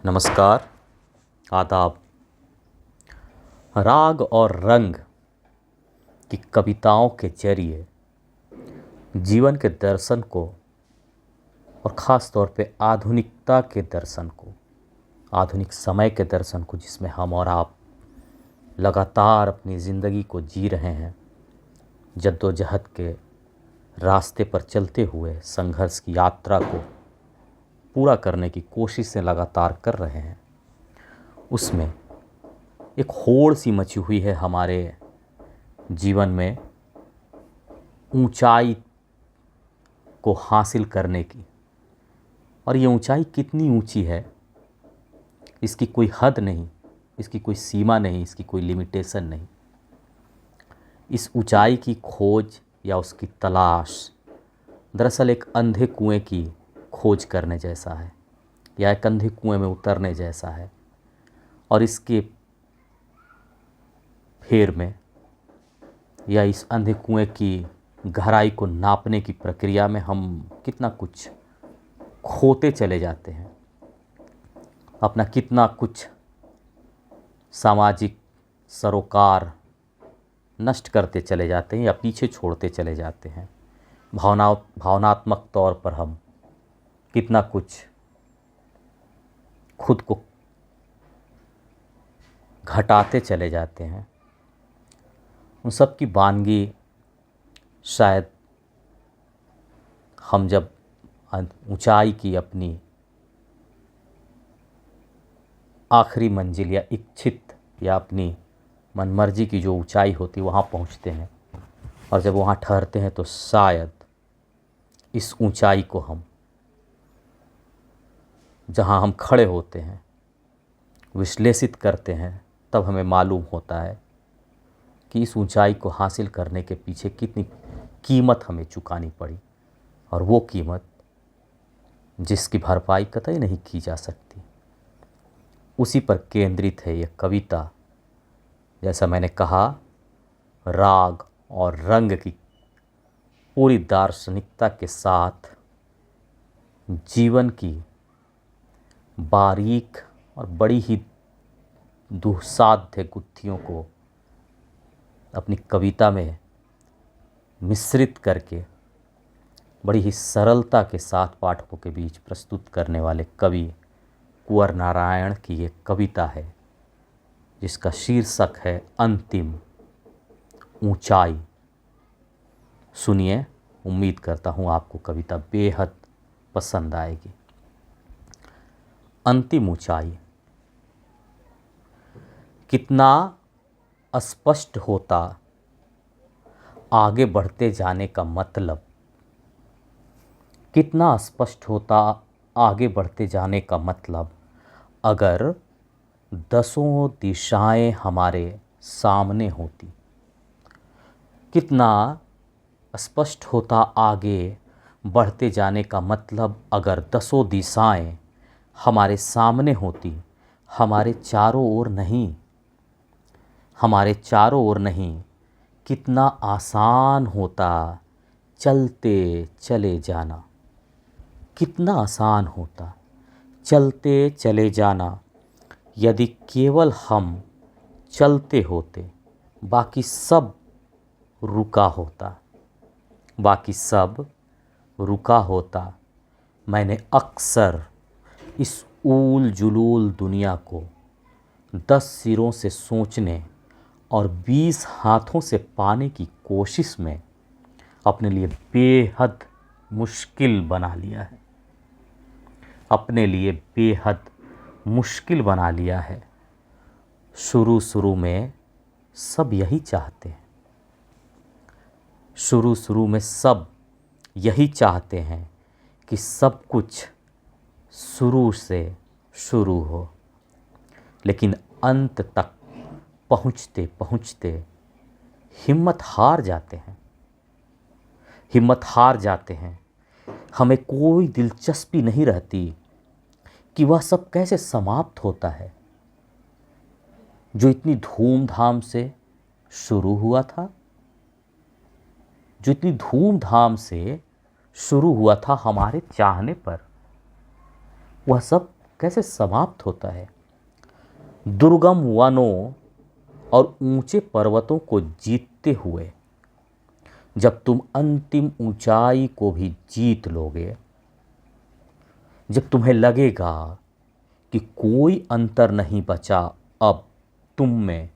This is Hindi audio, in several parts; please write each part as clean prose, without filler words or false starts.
नमस्कार, आदाब। राग और रंग की कविताओं के जरिए जीवन के दर्शन को और ख़ास तौर पे आधुनिकता के दर्शन को, आधुनिक समय के दर्शन को, जिसमें हम और आप लगातार अपनी ज़िंदगी को जी रहे हैं, जद्दोजहद के रास्ते पर चलते हुए संघर्ष की यात्रा को पूरा करने की कोशिशें लगातार कर रहे हैं, उसमें एक होड़ सी मची हुई है हमारे जीवन में ऊंचाई को हासिल करने की। और ये ऊंचाई कितनी ऊंची है, इसकी कोई हद नहीं, इसकी कोई सीमा नहीं, इसकी कोई लिमिटेशन नहीं। इस ऊंचाई की खोज या उसकी तलाश दरअसल एक अंधे कुएं की खोज करने जैसा है, या एक अंधे कुएं में उतरने जैसा है। और इसके फेर में या इस अंधे कुएं की गहराई को नापने की प्रक्रिया में हम कितना कुछ खोते चले जाते हैं, अपना कितना कुछ सामाजिक सरोकार नष्ट करते चले जाते हैं या पीछे छोड़ते चले जाते हैं। भावनात्मक तौर पर हम कितना कुछ खुद को घटाते चले जाते हैं। उन सब की वानगी शायद हम जब ऊंचाई की अपनी आखिरी मंजिल या इच्छित या अपनी मनमर्जी की जो ऊंचाई होती वहाँ पहुँचते हैं, और जब वहाँ ठहरते हैं तो शायद इस ऊंचाई को हम, जहाँ हम खड़े होते हैं, विश्लेषित करते हैं, तब हमें मालूम होता है कि इस ऊंचाई को हासिल करने के पीछे कितनी कीमत हमें चुकानी पड़ी। और वो कीमत जिसकी भरपाई कतई नहीं की जा सकती, उसी पर केंद्रित है ये कविता। जैसा मैंने कहा, राग और रंग की पूरी दार्शनिकता के साथ जीवन की बारीक और बड़ी ही दुस्साध्य गुत्थियों को अपनी कविता में मिश्रित करके बड़ी ही सरलता के साथ पाठकों के बीच प्रस्तुत करने वाले कवि कुंवर नारायण की ये कविता है, जिसका शीर्षक है अंतिम ऊंचाई। सुनिए, उम्मीद करता हूँ आपको कविता बेहद पसंद आएगी। अंतिम ऊंचाई। कितना स्पष्ट होता आगे बढ़ते जाने का मतलब, कितना स्पष्ट होता आगे बढ़ते जाने का मतलब, अगर दसों दिशाएं हमारे सामने होती। कितना स्पष्ट होता आगे बढ़ते जाने का मतलब, अगर दसों दिशाएं हमारे सामने होती, हमारे चारों ओर नहीं, हमारे चारों ओर नहीं। कितना आसान होता चलते चले जाना, कितना आसान होता चलते चले जाना, यदि केवल हम चलते होते, बाकी सब रुका होता, बाकी सब रुका होता। मैंने अक्सर इस ऊल जुलूल दुनिया को 10 सिरों से सोचने और 20 हाथों से पाने की कोशिश में अपने लिए बेहद मुश्किल बना लिया है, अपने लिए बेहद मुश्किल बना लिया है। शुरू में सब यही चाहते हैं, शुरू में सब यही चाहते हैं कि सब कुछ शुरू से शुरू हो, लेकिन अंत तक पहुँचते पहुँचते हिम्मत हार जाते हैं, हिम्मत हार जाते हैं। हमें कोई दिलचस्पी नहीं रहती कि वह सब कैसे समाप्त होता है, जो इतनी धूमधाम से शुरू हुआ था, जो इतनी धूमधाम से शुरू हुआ था हमारे चाहने पर। वह सब कैसे समाप्त होता है। दुर्गम वनों और ऊंचे पर्वतों को जीतते हुए जब तुम अंतिम ऊंचाई को भी जीत लोगे, जब तुम्हें लगेगा कि कोई अंतर नहीं बचा अब तुम में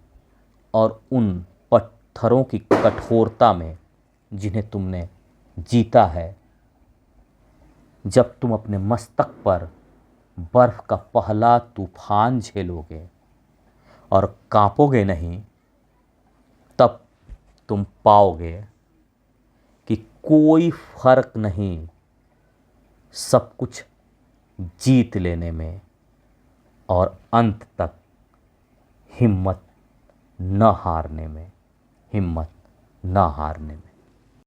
और उन पत्थरों की कठोरता में जिन्हें तुमने जीता है, जब तुम अपने मस्तक पर बर्फ का पहला तूफान झेलोगे और कांपोगे नहीं, तब तुम पाओगे कि कोई फर्क नहीं सब कुछ जीत लेने में और अंत तक हिम्मत न हारने में, हिम्मत न हारने में।